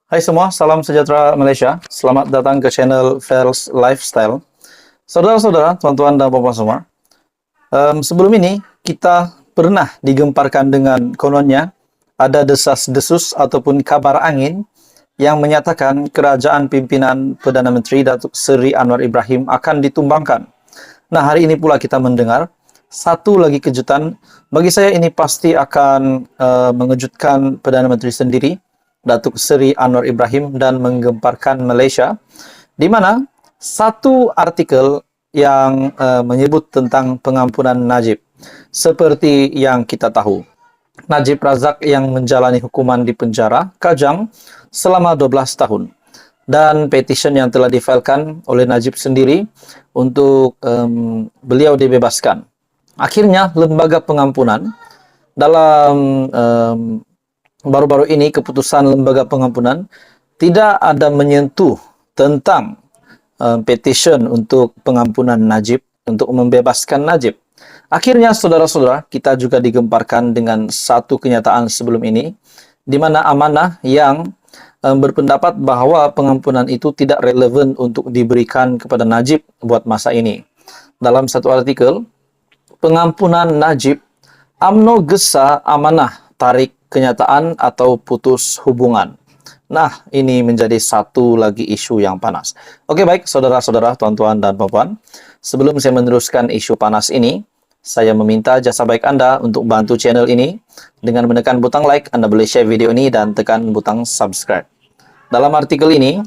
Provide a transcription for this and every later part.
Hai semua, salam sejahtera Malaysia. Selamat datang ke channel Fels Lifestyle. Saudara-saudara, tuan-tuan dan puan-puan semua. Sebelum ini, kita pernah digemparkan dengan kononnya ada desas-desus ataupun kabar angin yang menyatakan kerajaan pimpinan Perdana Menteri Datuk Seri Anwar Ibrahim akan ditumbangkan. Nah, hari ini pula kita mendengar satu lagi kejutan. Bagi saya ini pasti akan mengejutkan Perdana Menteri sendiri, Datuk Seri Anwar Ibrahim, dan menggemparkan Malaysia, di mana satu artikel yang menyebut tentang pengampunan Najib. Seperti yang kita tahu, Najib Razak yang menjalani hukuman di penjara Kajang selama 12 tahun. Dan petition yang telah difailkan oleh Najib sendiri untuk beliau dibebaskan. Akhirnya, lembaga pengampunan dalam baru-baru ini, keputusan lembaga pengampunan tidak ada menyentuh tentang petition untuk pengampunan Najib, untuk membebaskan Najib. Akhirnya, saudara-saudara, kita juga digemparkan dengan satu kenyataan sebelum ini, di mana Amanah yang berpendapat bahwa pengampunan itu tidak relevan untuk diberikan kepada Najib buat masa ini. Dalam satu artikel, pengampunan Najib, UMNO gesa Amanah tarik kenyataan atau putus hubungan. Nah, ini menjadi satu lagi isu yang panas. Oke, baik, saudara-saudara, tuan-tuan dan puan-puan. Sebelum saya meneruskan isu panas ini, saya meminta jasa baik Anda untuk bantu channel ini dengan menekan butang like. Anda boleh share video ini dan tekan butang subscribe. Dalam artikel ini,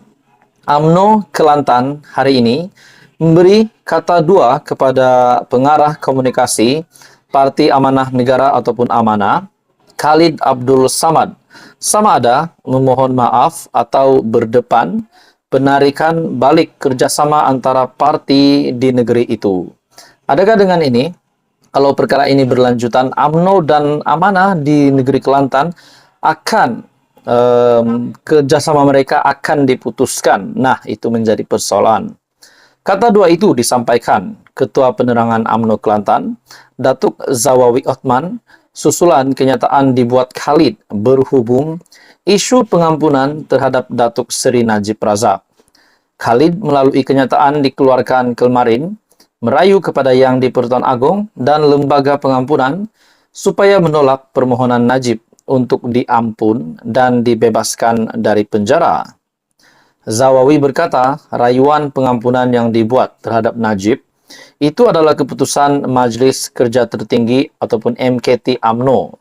UMNO Kelantan hari ini memberi kata dua kepada pengarah komunikasi Parti Amanah Negara ataupun Amanah, Khalid Abdul Samad, sama ada memohon maaf atau berdepan penarikan balik kerjasama antara parti di negeri itu. Adakah dengan ini, kalau perkara ini berlanjutan, UMNO dan Amanah di negeri Kelantan akan kerjasama mereka akan diputuskan? Nah, itu menjadi persoalan. Kata dua itu disampaikan Ketua Penerangan UMNO Kelantan, Datuk Zawawi Othman, susulan kenyataan dibuat Khalid berhubung isu pengampunan terhadap Datuk Seri Najib Razak. Khalid melalui kenyataan dikeluarkan kemarin merayu kepada Yang di-Pertuan Agong dan Lembaga Pengampunan supaya menolak permohonan Najib untuk diampun dan dibebaskan dari penjara. Zawawi berkata, rayuan pengampunan yang dibuat terhadap Najib itu adalah keputusan Majlis Kerja Tertinggi ataupun MKT UMNO.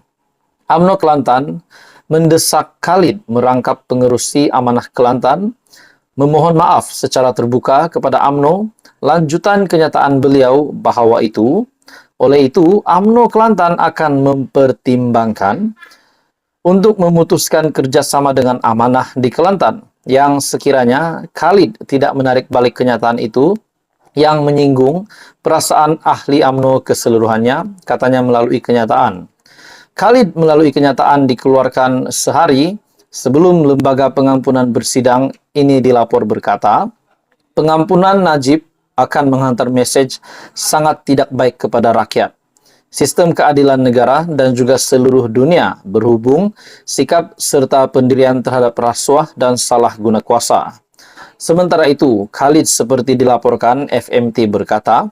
UMNO Kelantan mendesak Khalid merangkap pengerusi Amanah Kelantan, memohon maaf secara terbuka kepada UMNO lanjutan kenyataan beliau bahawa oleh itu UMNO Kelantan akan mempertimbangkan untuk memutuskan kerjasama dengan Amanah di Kelantan yang sekiranya Khalid tidak menarik balik kenyataan itu yang menyinggung perasaan ahli UMNO keseluruhannya, katanya melalui kenyataan. Khalid melalui kenyataan dikeluarkan sehari sebelum Lembaga Pengampunan bersidang ini dilapor berkata, pengampunan Najib akan menghantar mesej sangat tidak baik kepada rakyat, sistem keadilan negara dan juga seluruh dunia berhubung sikap serta pendirian terhadap rasuah dan salah guna kuasa. Sementara itu, Khalid seperti dilaporkan FMT berkata,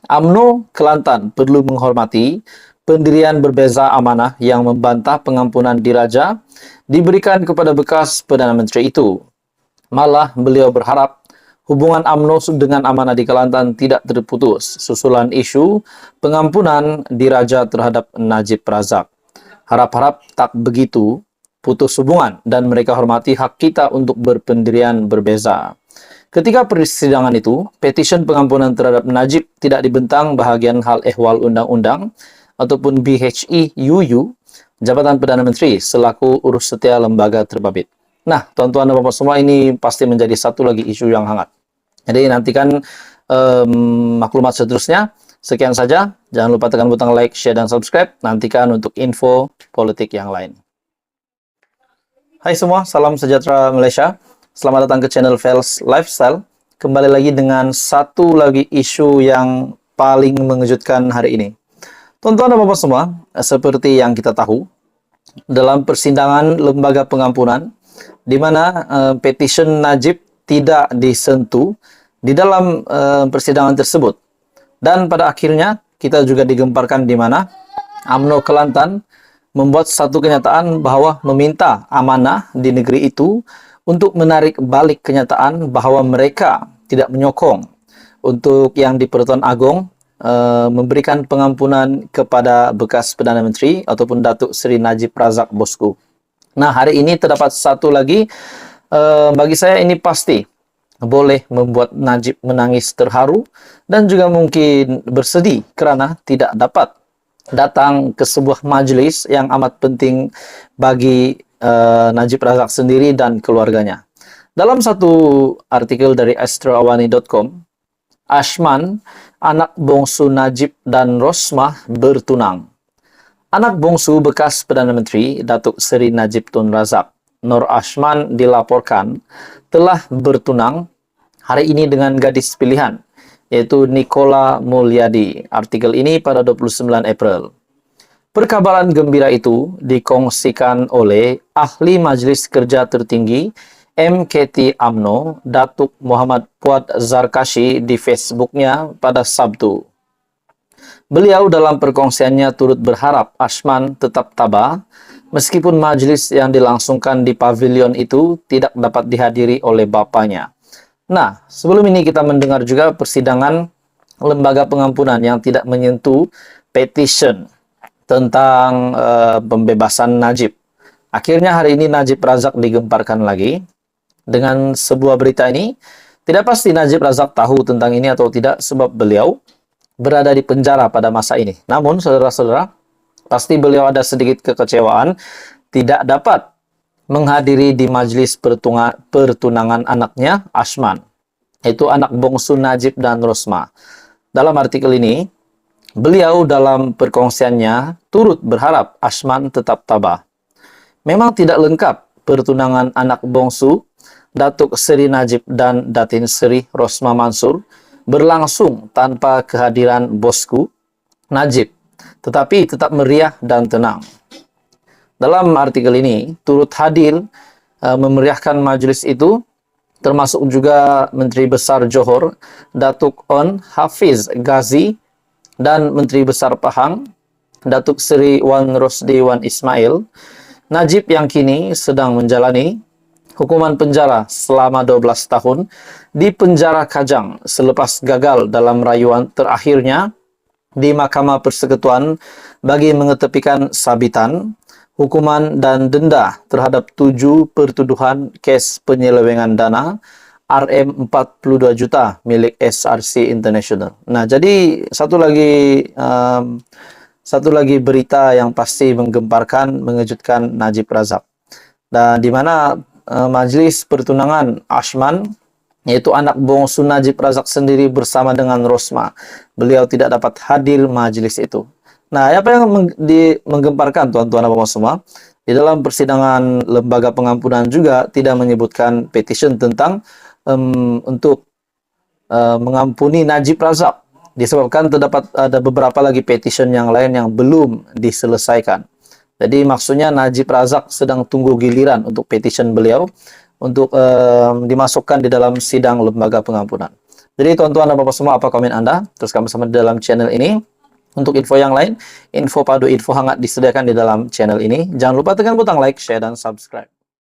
UMNO Kelantan perlu menghormati pendirian berbeza Amanah yang membantah pengampunan diraja diberikan kepada bekas Perdana Menteri itu. Malah beliau berharap hubungan UMNO dengan Amanah di Kelantan tidak terputus susulan isu pengampunan diraja terhadap Najib Razak. Harap-harap tak begitu putus hubungan dan mereka hormati hak kita untuk berpendirian berbeza. Ketika persidangan itu, petition pengampunan terhadap Najib tidak dibentang bahagian hal ehwal undang-undang ataupun BHI-UU, Jabatan Perdana Menteri selaku urus setia lembaga terbabit. Nah, tuan-tuan dan puan-puan semua, ini pasti menjadi satu lagi isu yang hangat. Jadi nantikan maklumat seterusnya. Sekian saja. Jangan lupa tekan butang like, share, dan subscribe. Nantikan untuk info politik yang lain. Hai semua, salam sejahtera Malaysia. Selamat datang ke channel Fels Lifestyle. Kembali lagi dengan satu lagi isu yang paling mengejutkan hari ini. Tuan-tuan dan puan-puan semua, seperti yang kita tahu, dalam persidangan Lembaga Pengampunan, di mana petition Najib tidak disentuh di dalam persidangan tersebut. Dan pada akhirnya kita juga digemparkan di mana UMNO Kelantan membuat satu kenyataan bahwa meminta amanah di negeri itu untuk menarik balik kenyataan bahwa mereka tidak menyokong untuk yang di Pertuan Agong memberikan pengampunan kepada bekas Perdana Menteri ataupun Datuk Seri Najib Razak bosku. Nah, hari ini terdapat satu lagi, bagi saya ini pasti boleh membuat Najib menangis terharu dan juga mungkin bersedih kerana tidak dapat datang ke sebuah majlis yang amat penting bagi Najib Razak sendiri dan keluarganya. Dalam satu artikel dari astroawani.com, Ashman, anak bongsu Najib dan Rosmah bertunang. Anak bongsu bekas Perdana Menteri Datuk Seri Najib Tun Razak, Nur Ashman, dilaporkan telah bertunang hari ini dengan gadis pilihan, yaitu Nicola Mulyadi. Artikel ini pada 29 April. Perkabaran gembira itu dikongsikan oleh ahli Majlis Kerja Tertinggi MKT UMNO, Datuk Muhammad Puad Zarkashi di Facebooknya pada Sabtu. Beliau dalam perkongsiannya turut berharap Ashman tetap tabah meskipun majlis yang dilangsungkan di pavilion itu tidak dapat dihadiri oleh bapaknya. Nah, sebelum ini kita mendengar juga persidangan lembaga pengampunan yang tidak menyentuh petition tentang pembebasan Najib. Akhirnya hari ini Najib Razak digemparkan lagi dengan sebuah berita ini. Tidak pasti Najib Razak tahu tentang ini atau tidak sebab beliau berada di penjara pada masa ini. Namun, saudara-saudara, pasti beliau ada sedikit kekecewaan tidak dapat menghadiri di majlis pertunangan anaknya, Ashman, yaitu anak bongsu Najib dan Rosmah. Dalam artikel ini, beliau dalam perkongsiannya turut berharap Ashman tetap tabah. Memang tidak lengkap pertunangan anak bongsu Datuk Seri Najib dan Datin Seri Rosmah Mansur berlangsung tanpa kehadiran bosku Najib, tetapi tetap meriah dan tenang. Dalam artikel ini turut hadir memeriahkan majlis itu termasuk juga Menteri Besar Johor Datuk On Hafiz Ghazi dan Menteri Besar Pahang Datuk Seri Wan Rosdi Wan Ismail. Najib yang kini sedang menjalani hukuman penjara selama 12 tahun di penjara Kajang selepas gagal dalam rayuan terakhirnya di Mahkamah Persekutuan bagi mengetepikan sabitan, hukuman dan denda terhadap 7 pertuduhan kes penyelewengan dana RM42 juta milik SRC International. Nah, jadi satu lagi berita yang pasti menggemparkan, mengejutkan Najib Razak. Dan di mana majlis pertunangan Ashman, yaitu anak bongsu Najib Razak sendiri bersama dengan Rosmah, beliau tidak dapat hadir majlis itu. Nah, apa yang menggemparkan tuan-tuan dan puan semua, di dalam persidangan lembaga pengampunan juga tidak menyebutkan petition tentang untuk mengampuni Najib Razak, disebabkan terdapat ada beberapa lagi petition yang lain yang belum diselesaikan. Jadi maksudnya Najib Razak sedang tunggu giliran untuk petition beliau untuk dimasukkan di dalam sidang lembaga pengampunan. Jadi tuan-tuan dan bapak semua, apa komen Anda? Teruskan bersama di dalam channel ini. Untuk info yang lain, info padu, info hangat disediakan di dalam channel ini. Jangan lupa tekan butang like, share, dan subscribe.